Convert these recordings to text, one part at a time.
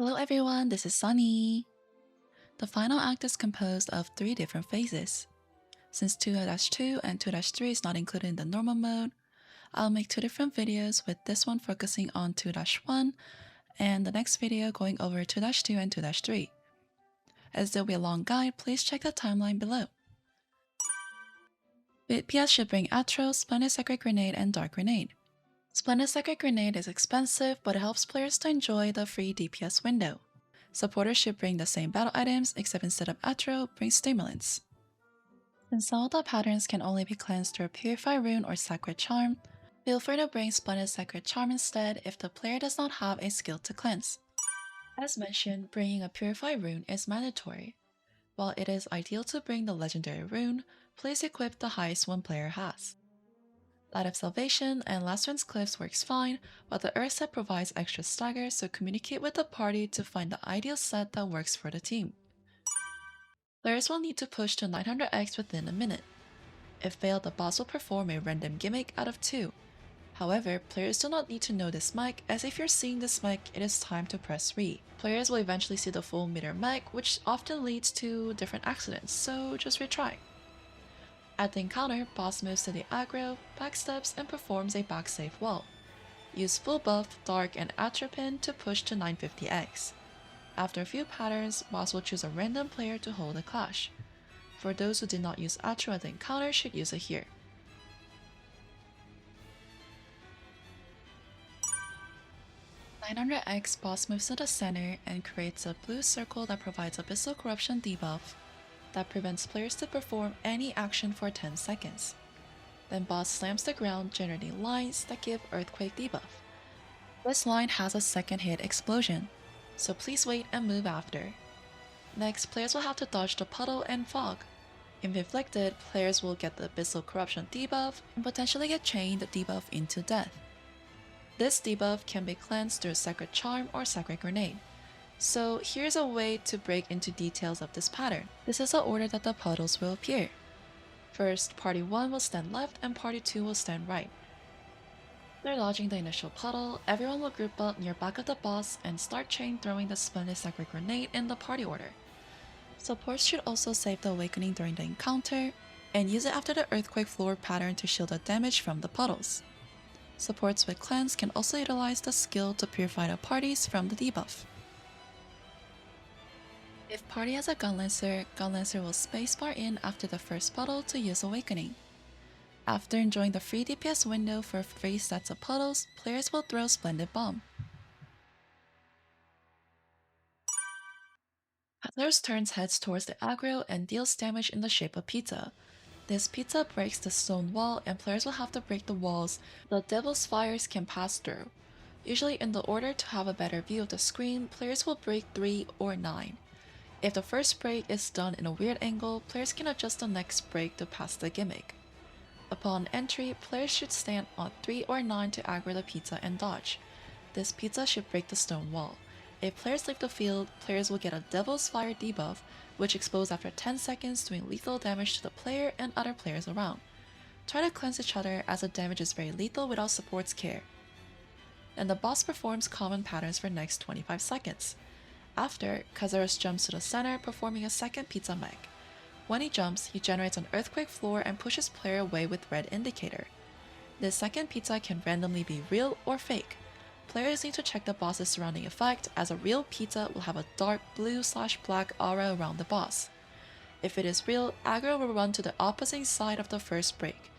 Hello everyone, this is Sunny. The final act is composed of 3 different phases. Since 2-2 and 2-3 is not included in the normal mode, I'll make 2 different videos with this one focusing on 2-1 and the next video going over 2-2 and 2-3. As there will be a long guide, please check the timeline below. DPS should bring Atro, Splendid Sacred Grenade, and Dark Grenade. Splendid Sacred Grenade is expensive, but it helps players to enjoy the free DPS window. Supporters should bring the same battle items, except instead of Atro, bring Stimulants. Since some of the patterns can only be cleansed through a Purify Rune or Sacred Charm, feel free to bring Splendid Sacred Charm instead if the player does not have a skill to cleanse. As mentioned, bringing a Purify Rune is mandatory. While it is ideal to bring the Legendary Rune, please equip the highest one player has. Light of Salvation and Last Wind's Cliffs works fine, but the Earth set provides extra stagger, so communicate with the party to find the ideal set that works for the team. Players will need to push to 900x within a minute. If failed, the boss will perform a random gimmick out of 2. However, players do not need to know this mic, as if you're seeing this mic, it is time to press re. Players will eventually see the full meter mic, which often leads to different accidents, so just retry. At the encounter, boss moves to the aggro, backsteps, and performs a back safe wall. Use full buff, dark, and atropine to push to 950x. After a few patterns, boss will choose a random player to hold a clash. For those who did not use Atro at the encounter, should use it here. "900x boss moves to the center and creates a blue circle that provides Abyssal Corruption debuff that prevents players to perform any action for 10 seconds. Then boss slams the ground, generating lines that give Earthquake debuff. This line has a second hit explosion, so please wait and move after. Next, players will have to dodge the Puddle and Fog. If inflicted, players will get the Abyssal Corruption debuff and potentially get chained debuff into death. This debuff can be cleansed through Sacred Charm or Sacred Grenade. So here's a way to break into details of this pattern. This is the order that the puddles will appear. First, Party 1 will stand left and Party 2 will stand right. After dodging the initial puddle, everyone will group up near back of the boss and start chain throwing the Splendid Sacred Grenade in the party order. Supports should also save the Awakening during the encounter, and use it after the Earthquake floor pattern to shield the damage from the puddles. Supports with Cleanse can also utilize the skill to purify the parties from the debuff. If party has a Gun Lancer will spacebar in after the first puddle to use Awakening. After enjoying the free DPS window for 3 sets of puddles, players will throw Splendid Bomb. Kazeros turns heads towards the aggro and deals damage in the shape of pizza. This pizza breaks the stone wall and players will have to break the walls the Devil's Fires can pass through. Usually in the order to have a better view of the screen, players will break 3 or 9. If the first break is done in a weird angle, players can adjust the next break to pass the gimmick. Upon entry, players should stand on 3 or 9 to aggro the pizza and dodge. This pizza should break the stone wall. If players leave the field, players will get a Devil's Fire debuff, which explodes after 10 seconds, doing lethal damage to the player and other players around. Try to cleanse each other, as the damage is very lethal without support's care. Then the boss performs common patterns for next 25 seconds. After, Kazeros jumps to the center, performing a second pizza mech. When he jumps, he generates an earthquake floor and pushes player away with red indicator. This second pizza can randomly be real or fake. Players need to check the boss's surrounding effect, as a real pizza will have a dark blue/black aura around the boss. If it is real, aggro will run to the opposite side of the first break.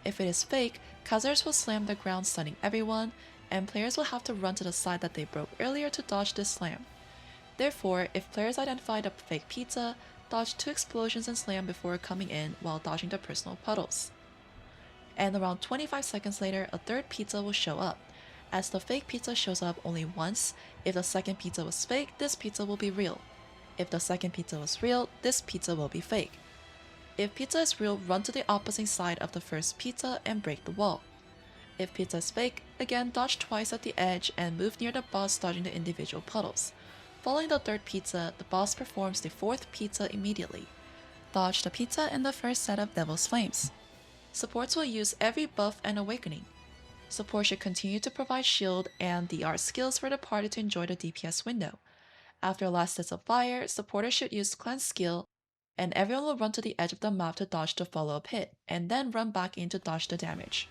If it is fake, Kazeros will slam the ground, stunning everyone, and players will have to run to the side that they broke earlier to dodge this slam. Therefore, if players identify the fake pizza, dodge 2 explosions and slam before coming in while dodging the personal puddles. And around 25 seconds later, a third pizza will show up. As the fake pizza shows up only once, if the second pizza was fake, this pizza will be real. If the second pizza was real, this pizza will be fake. If pizza is real, run to the opposite side of the first pizza and break the wall. If pizza is fake, again dodge twice at the edge and move near the boss, dodging the individual puddles. Following the third pizza, the boss performs the fourth pizza immediately. Dodge the pizza in the first set of Devil's Flames. Supports will use every buff and Awakening. Support should continue to provide shield and DR skills for the party to enjoy the DPS window. After last hits of fire, supporters should use cleanse skill, and everyone will run to the edge of the map to dodge the follow-up hit, and then run back in to dodge the damage.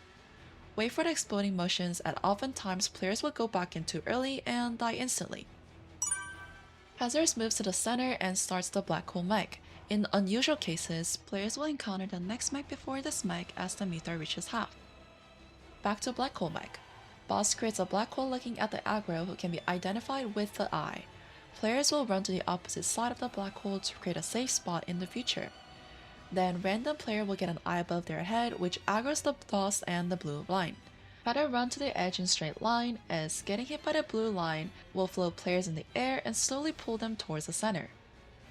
Wait for the exploding motions, and oftentimes players will go back in too early and die instantly. Kazeros moves to the center and starts the Blackhole mech. In unusual cases, players will encounter the next mech before this mech as the meter reaches half. Back to Blackhole mech. Boss creates a black hole looking at the aggro who can be identified with the eye. Players will run to the opposite side of the black hole to create a safe spot in the future. Then random player will get an eye above their head which aggroes the boss and the blue line. Try to run to the edge in straight line, as getting hit by the blue line will float players in the air and slowly pull them towards the center.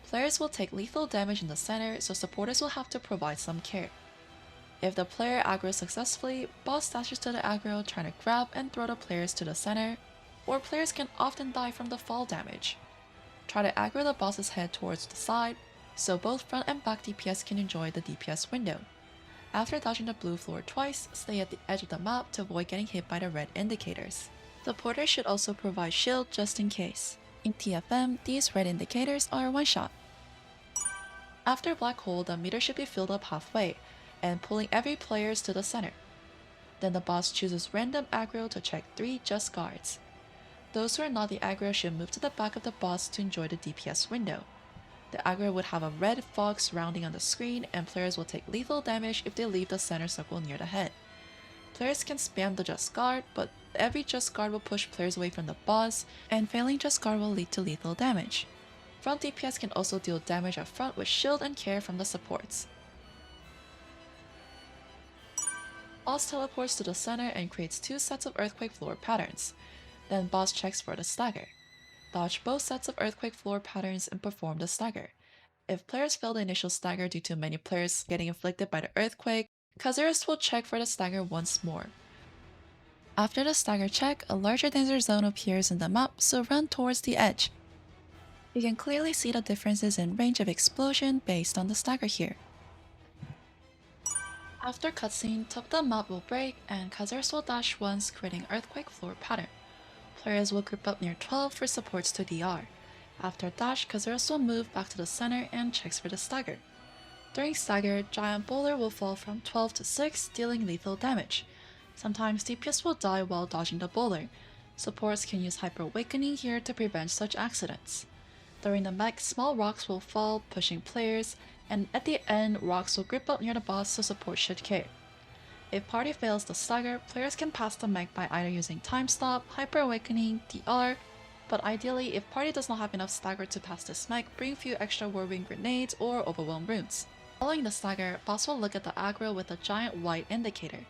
Players will take lethal damage in the center, so supporters will have to provide some care. If the player aggroes successfully, boss dashes to the aggro trying to grab and throw the players to the center, or players can often die from the fall damage. Try to aggro the boss's head towards the side, so both front and back DPS can enjoy the DPS window. After dodging the blue floor twice, stay at the edge of the map to avoid getting hit by the red indicators. Supporters should also provide shield just in case. In TFM, these red indicators are one shot. After Black Hole, the meter should be filled up halfway, and pulling every players to the center. Then the boss chooses random aggro to check 3 just guards. Those who are not the aggro should move to the back of the boss to enjoy the DPS window. The aggro would have a red fog surrounding on the screen, and players will take lethal damage if they leave the center circle near the head. Players can spam the just guard, but every just guard will push players away from the boss, and failing just guard will lead to lethal damage. Front DPS can also deal damage up front with shield and care from the supports. Boss teleports to the center and creates 2 sets of earthquake floor patterns. Then boss checks for the stagger. Dodge both sets of earthquake floor patterns and perform the stagger. If players fail the initial stagger due to many players getting inflicted by the earthquake, Kazeros will check for the stagger once more. After the stagger check, a larger danger zone appears in the map, so run towards the edge. You can clearly see the differences in range of explosion based on the stagger here. After cutscene, top of the map will break and Kazeros will dash once, creating earthquake floor pattern. Players will group up near 12 for supports to DR. After dash, Kazeros will move back to the center and checks for the stagger. During stagger, giant Boulder will fall from 12 to 6, dealing lethal damage. Sometimes DPS will die while dodging the Boulder. Supports can use Hyper Awakening here to prevent such accidents. During the mech, small rocks will fall, pushing players, and at the end, rocks will grip up near the boss so support should care. If party fails the stagger, players can pass the mech by either using Time Stop, Hyper Awakening, DR, but ideally, if party does not have enough stagger to pass this mech, bring few extra whirlwind grenades or overwhelm runes. Following the stagger, boss will look at the aggro with a giant white indicator.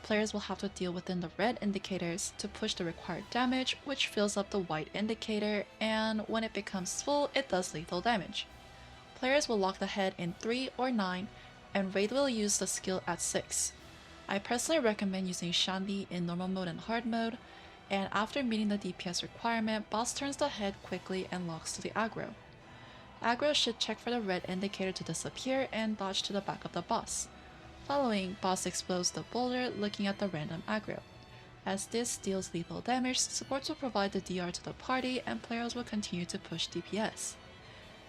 Players will have to deal within the red indicators to push the required damage, which fills up the white indicator, and when it becomes full, it does lethal damage. Players will lock the head in 3 or 9, and Raid will use the skill at 6. I personally recommend using Shandy in normal mode and hard mode, and after meeting the DPS requirement, boss turns the head quickly and locks to the aggro. Aggro should check for the red indicator to disappear and dodge to the back of the boss. Following, boss explodes the boulder looking at the random aggro. As this deals lethal damage, supports will provide the DR to the party and players will continue to push DPS.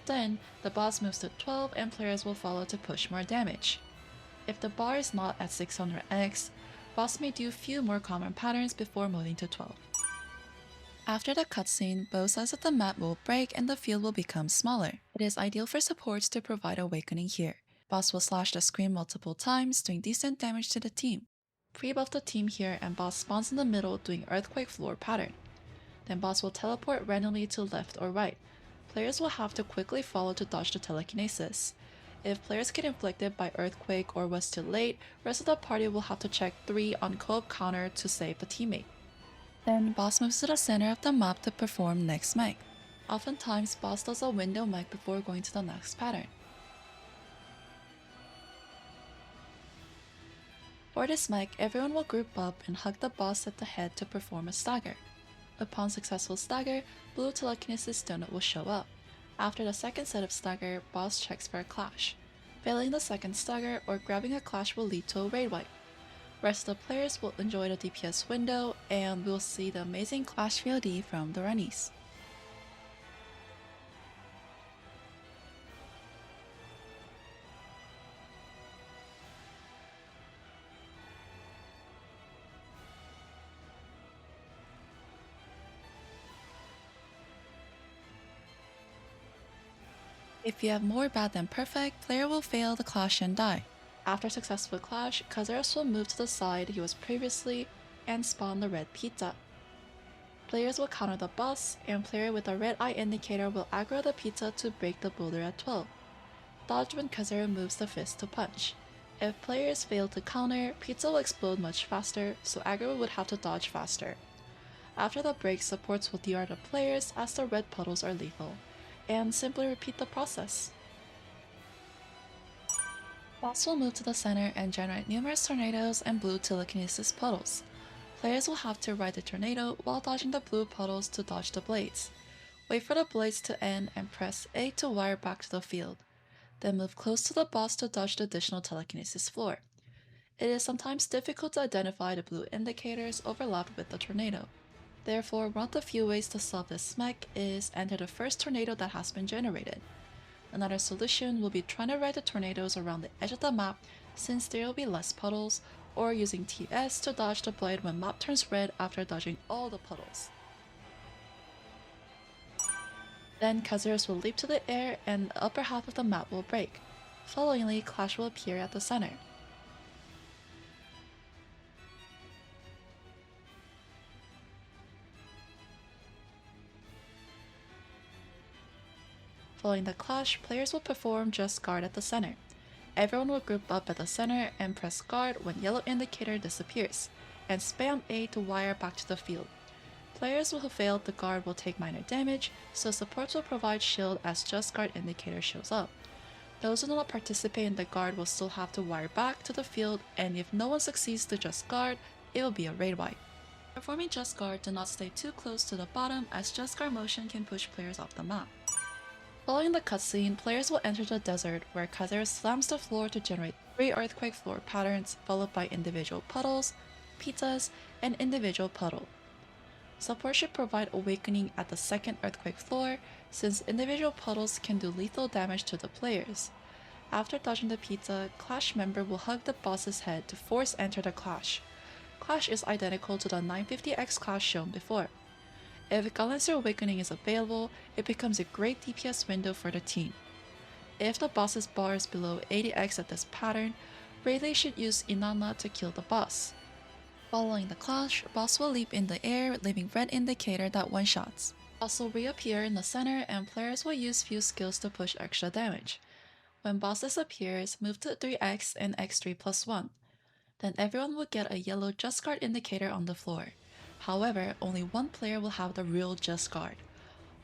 Then, the boss moves to 12 and players will follow to push more damage. If the bar is not at 600x, boss may do few more common patterns before moving to 12. After the cutscene, both sides of the map will break and the field will become smaller. It is ideal for supports to provide awakening here. Boss will slash the screen multiple times, doing decent damage to the team. Pre-buff the team here and boss spawns in the middle doing earthquake floor pattern. Then boss will teleport randomly to left or right. Players will have to quickly follow to dodge the telekinesis. If players get inflicted by earthquake or was too late, rest of the party will have to check 3 on co-op counter to save a teammate. Then boss moves to the center of the map to perform next mech. Oftentimes boss does a window mech before going to the next pattern. For this mech, everyone will group up and hug the boss at the head to perform a stagger. Upon successful stagger, blue telekinesis donut will show up. After the second set of stagger, boss checks for a clash. Failing the second stagger or grabbing a clash will lead to a raid wipe. Rest of the players will enjoy the DPS window and we'll see the amazing clash VOD from the Runnies. If you have more bad than perfect, player will fail the clash and die. After successful clash, Kazeros will move to the side he was previously and spawn the red pizza. Players will counter the boss, and player with a red eye indicator will aggro the pizza to break the boulder at 12. Dodge when Kazero moves the fist to punch. If players fail to counter, pizza will explode much faster, so aggro would have to dodge faster. After the break, supports will DR the players as the red puddles are lethal, and simply repeat the process. Boss will move to the center and generate numerous tornadoes and blue telekinesis puddles. Players will have to ride the tornado while dodging the blue puddles to dodge the blades. Wait for the blades to end and press A to wire back to the field. Then move close to the boss to dodge the additional telekinesis floor. It is sometimes difficult to identify the blue indicators overlapped with the tornado. Therefore, one of the few ways to solve this mech is enter the first tornado that has been generated. Another solution will be trying to ride the tornadoes around the edge of the map since there will be less puddles, or using TS to dodge the blade when map turns red after dodging all the puddles. Then Kazeros will leap to the air and the upper half of the map will break. Followingly, Clash will appear at the center. Following the clash, players will perform Just Guard at the center. Everyone will group up at the center and press guard when yellow indicator disappears, and spam A to wire back to the field. Players who have failed the guard will take minor damage, so supports will provide shield as Just Guard indicator shows up. Those who do not participate in the guard will still have to wire back to the field, and if no one succeeds to Just Guard, it will be a raid wipe. Performing Just Guard, do not stay too close to the bottom as Just Guard motion can push players off the map. Following the cutscene, players will enter the desert where Kazeros slams the floor to generate 3 earthquake floor patterns followed by individual puddles, pizzas, and individual puddle. Support should provide awakening at the second earthquake floor since individual puddles can do lethal damage to the players. After dodging the pizza, Clash member will hug the boss's head to force enter the clash. Clash is identical to the 950X clash shown before. If Gauntlet's Awakening is available, it becomes a great DPS window for the team. If the boss's bar is below 80x at this pattern, Rayleigh should use Inanna to kill the boss. Following the clash, boss will leap in the air, leaving red indicator that one-shots. Boss will reappear in the center and players will use few skills to push extra damage. When boss disappears, move to 3x and x3 plus 1. Then everyone will get a yellow Just Guard indicator on the floor. However, only one player will have the real Just Guard.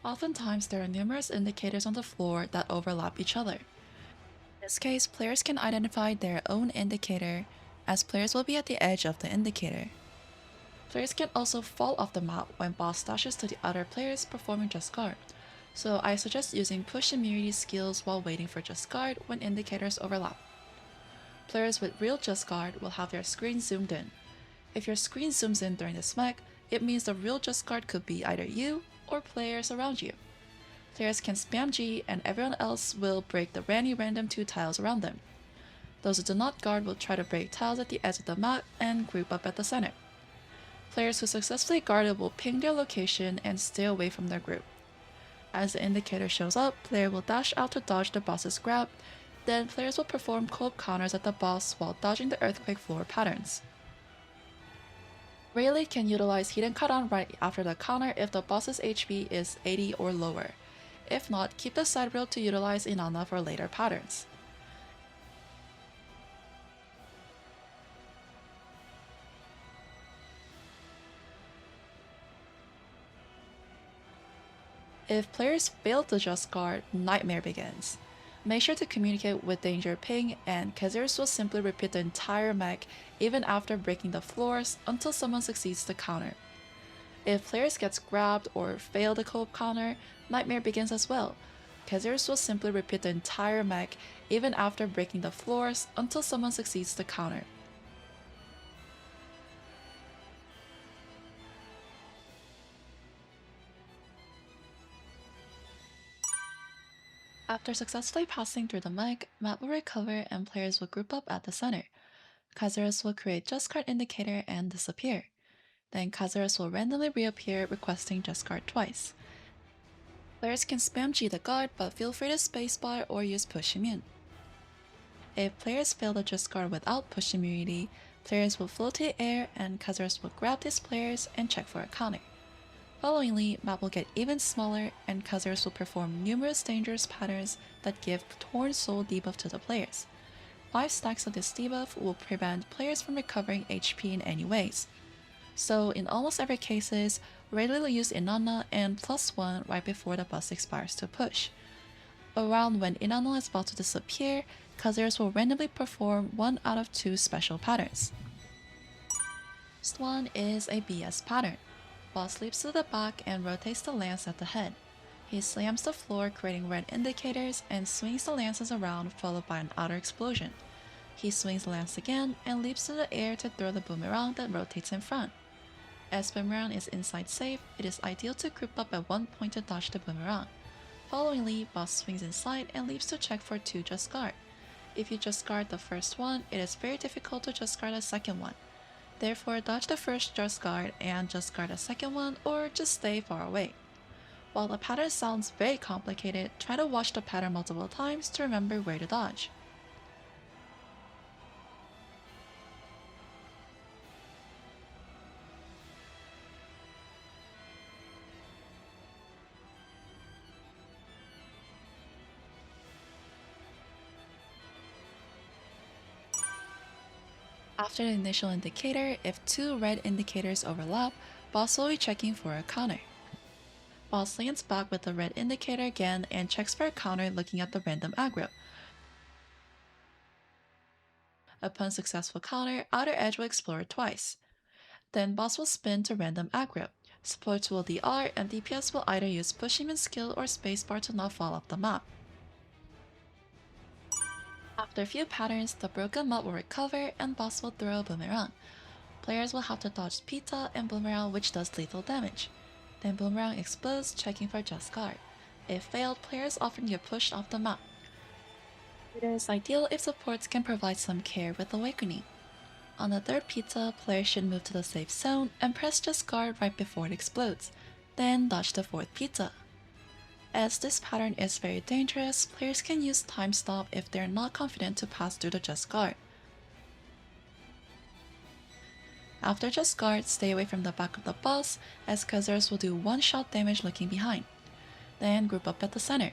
Oftentimes, there are numerous indicators on the floor that overlap each other. In this case, players can identify their own indicator, as players will be at the edge of the indicator. Players can also fall off the map when boss dashes to the other players performing Just Guard, so I suggest using push immunity skills while waiting for Just Guard when indicators overlap. Players with real Just Guard will have their screen zoomed in. If your screen zooms in during this mech, it means the real Just Guard could be either you or players around you. Players can spam G and everyone else will break the random 2 tiles around them. Those who do not guard will try to break tiles at the edge of the map and group up at the center. Players who successfully guarded will ping their location and stay away from their group. As the indicator shows up, player will dash out to dodge the boss's grab, then players will perform co-op counters at the boss while dodging the earthquake floor patterns. Rayleigh can utilize hidden cut on right after the counter if the boss's HP is 80 or lower. If not, keep the side rail to utilize Inanna for later patterns. If players fail to Just Guard, Nightmare begins. Make sure to communicate with Danger Ping, and Kazeros will simply repeat the entire mech even after breaking the floors until someone succeeds to counter. If players gets grabbed or fail the co-op counter, Nightmare begins as well. Kazeros will simply repeat the entire mech even after breaking the floors until someone succeeds to counter. After successfully passing through the mech, map will recover and players will group up at the center. Kazeros will create Just Guard indicator and disappear. Then Kazeros will randomly reappear requesting Just Guard twice. Players can spam G the guard, but feel free to spacebar or use push immune. If players fail to just guard without push immunity, players will float to the air and Kazeros will grab these players and check for a counter. Followingly, map will get even smaller and Kazeros will perform numerous dangerous patterns that give Torn Soul debuff to the players. 5 stacks of this debuff will prevent players from recovering HP in any ways. So in almost every cases, regularly use Inanna and +1 right before the bus expires to push. Around when Inanna is about to disappear, Kazeros will randomly perform 1 out of 2 special patterns. First one is a BS pattern. Boss leaps to the back and rotates the lance at the head. He slams the floor creating red indicators and swings the lances around followed by an outer explosion. He swings the lance again and leaps to the air to throw the boomerang that rotates in front. As boomerang is inside safe, it is ideal to group up at one point to dodge the boomerang. Followingly, boss swings inside and leaps to check for 2 just guard. If you just guard the first one, it is very difficult to just guard the second one. Therefore, dodge the first just guard and just guard the second one or just stay far away. While the pattern sounds very complicated, try to watch the pattern multiple times to remember where to dodge. After the initial indicator, if 2 red indicators overlap, boss will be checking for a counter. Boss lands back with the red indicator again and checks for a counter looking at the random aggro. Upon successful counter, outer edge will explore twice. Then boss will spin to random aggro. Supports will DR and DPS will either use push immune skill or spacebar to not fall off the map. After a few patterns, the broken map will recover and boss will throw a boomerang. Players will have to dodge pizza and boomerang which does lethal damage. Then boomerang explodes checking for just guard. If failed, players often get pushed off the map. It is ideal if supports can provide some care with awakening. On the third pizza, players should move to the safe zone and press just guard right before it explodes, then dodge the fourth pizza. As this pattern is very dangerous, players can use time stop if they are not confident to pass through the just guard. After just guard, stay away from the back of the boss as Kazeros will do one-shot damage looking behind. Then group up at the center.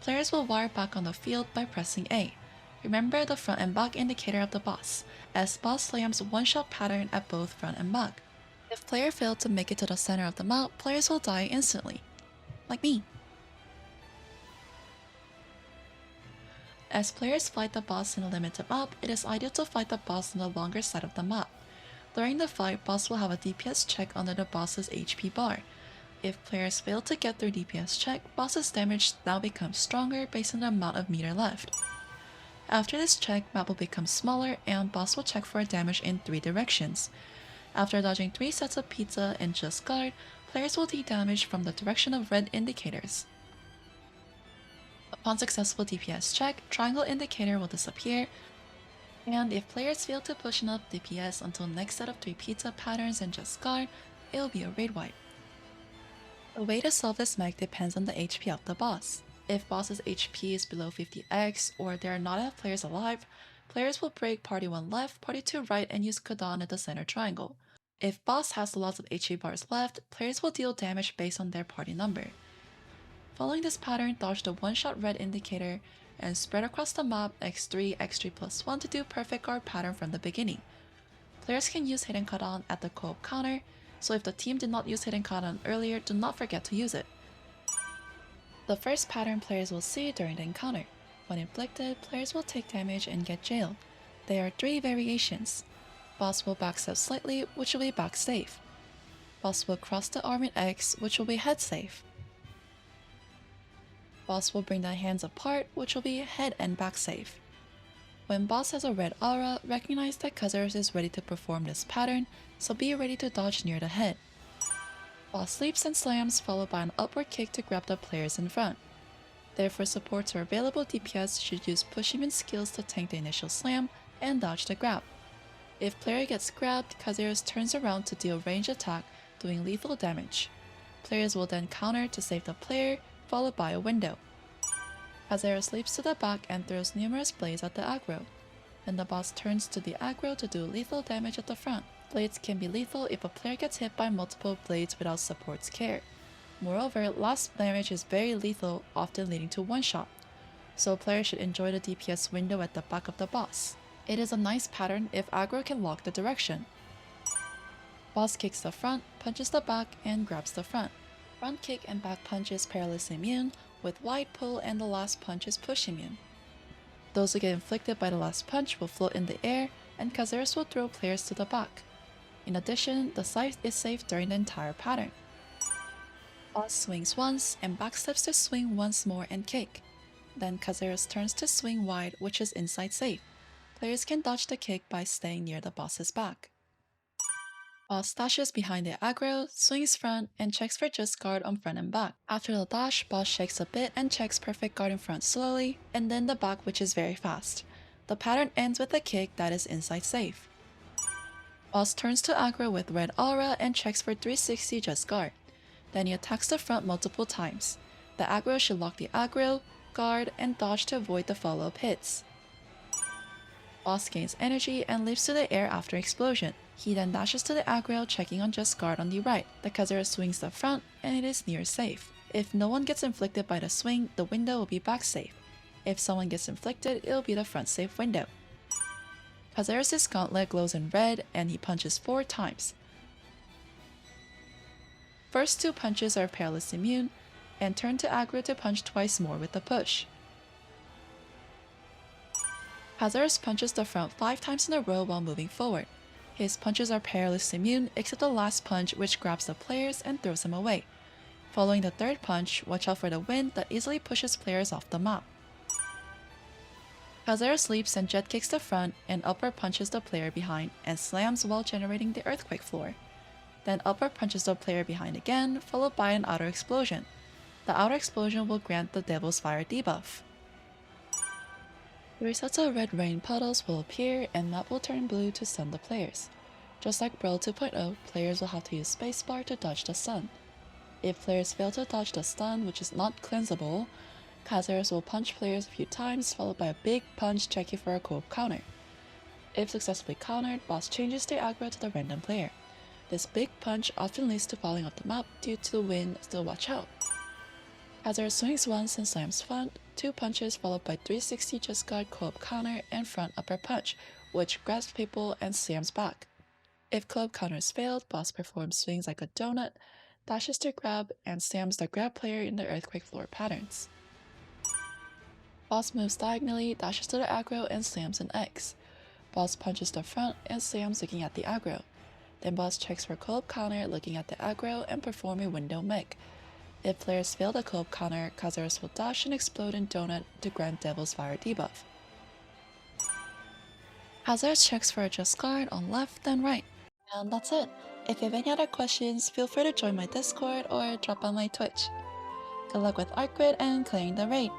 Players will wire back on the field by pressing A. Remember the front and back indicator of the boss, as boss slams one-shot pattern at both front and back. If player failed to make it to the center of the map, players will die instantly. Like me. As players fight the boss in a limited map, it is ideal to fight the boss on the longer side of the map. During the fight, boss will have a DPS check under the boss's HP bar. If players fail to get through DPS check, boss's damage now becomes stronger based on the amount of meter left. After this check, map will become smaller and boss will check for damage in 3 directions. After dodging 3 sets of pizza and just guard, players will deal damage from the direction of red indicators. Upon successful DPS check, triangle indicator will disappear, and if players fail to push enough DPS until next set of 3 pizza patterns and just guard, it will be a raid wipe. The way to solve this mech depends on the HP of the boss. If boss's HP is below 50x or there are not enough players alive, players will break party 1 left, party 2 right and use cooldown at the center triangle. If boss has lots of HP bars left, players will deal damage based on their party number. Following this pattern, dodge the one-shot red indicator and spread across the map x3, x3 plus 1 to do perfect guard pattern from the beginning. Players can use hidden cooldown at the co-op counter, so if the team did not use hidden cooldown earlier, do not forget to use it. The first pattern players will see during the encounter. When inflicted, players will take damage and get jailed. There are 3 variations. Boss will backstep slightly, which will be back safe. Boss will cross the arm in X, which will be head safe. Boss will bring the hands apart, which will be head and back safe. When boss has a red aura, recognize that Kazeros is ready to perform this pattern, so be ready to dodge near the head. Boss sleeps and slams followed by an upward kick to grab the players in front. Therefore supports or available DPS should use push immune skills to tank the initial slam and dodge the grab. If player gets grabbed, Kazeros turns around to deal range attack, doing lethal damage. Players will then counter to save the player, followed by a window. Kazeros leaps to the back and throws numerous blades at the aggro. Then the boss turns to the aggro to do lethal damage at the front. Blades can be lethal if a player gets hit by multiple blades without support's care. Moreover, last damage is very lethal, often leading to one-shot, so players should enjoy the DPS window at the back of the boss. It is a nice pattern if aggro can lock the direction. Boss kicks the front, punches the back, and grabs the front. Front kick and back punch is paralysis immune, with wide pull and the last punch is push immune. Those who get inflicted by the last punch will float in the air, and Kazeros will throw players to the back. In addition, the scythe is safe during the entire pattern. Boss swings once and backsteps to swing once more and kick. Then Kazeros turns to swing wide, which is inside safe. Players can dodge the kick by staying near the boss's back. Boss dashes behind the aggro, swings front, and checks for just guard on front and back. After the dash, boss shakes a bit and checks perfect guard in front slowly, and then the back, which is very fast. The pattern ends with a kick that is inside safe. Boss turns to aggro with red aura and checks for 360 just guard. Then he attacks the front multiple times. The aggro should lock the aggro, guard, and dodge to avoid the follow-up hits. Boss gains energy and leaps to the air after explosion. He then dashes to the aggro, checking on just guard on the right. The Kazeros swings the front, and it is near safe. If no one gets inflicted by the swing, the window will be back safe. If someone gets inflicted, it will be the front safe window. Kazeros' gauntlet glows in red, and he punches 4 times. First 2 punches are paralysis immune, and turn to aggro to punch twice more with the push. Kazeros punches the front 5 times in a row while moving forward. His punches are paralysis immune except the last punch, which grabs the players and throws them away. Following the third punch, watch out for the wind that easily pushes players off the map. Kazeros leaps and jet kicks the front and upper punches the player behind and slams while generating the earthquake floor. Then upper punches the player behind again, followed by an outer explosion. The outer explosion will grant the Devil's Fire debuff. 3 sets of red rain puddles will appear and map will turn blue to stun the players. Just like Brawl 2.0, players will have to use spacebar to dodge the stun. If players fail to dodge the stun, which is not cleansable, Kazeros will punch players a few times, followed by a big punch checking for a co-op counter. If successfully countered, boss changes the aggro to the random player. This big punch often leads to falling off the map due to the wind, still watch out. Kazeros swings once and slams front, 2 punches followed by 360 just guard co-op counter and front upper punch, which grabs people and slams back. If co-op counters failed, boss performs swings like a donut, dashes to grab, and slams the grab player in the earthquake floor patterns. Boss moves diagonally, dashes to the aggro, and slams an X. Boss punches the front and slams looking at the aggro. Then boss checks for co-op counter looking at the aggro and perform a window mech. If players fail the co-op counter, Kazeros will dash and explode in donut to grant Devil's Fire debuff. Kazeros checks for a just guard on left and right. And that's it. If you have any other questions, feel free to join my Discord or drop by my Twitch. Good luck with Arc Grid and clearing the raid.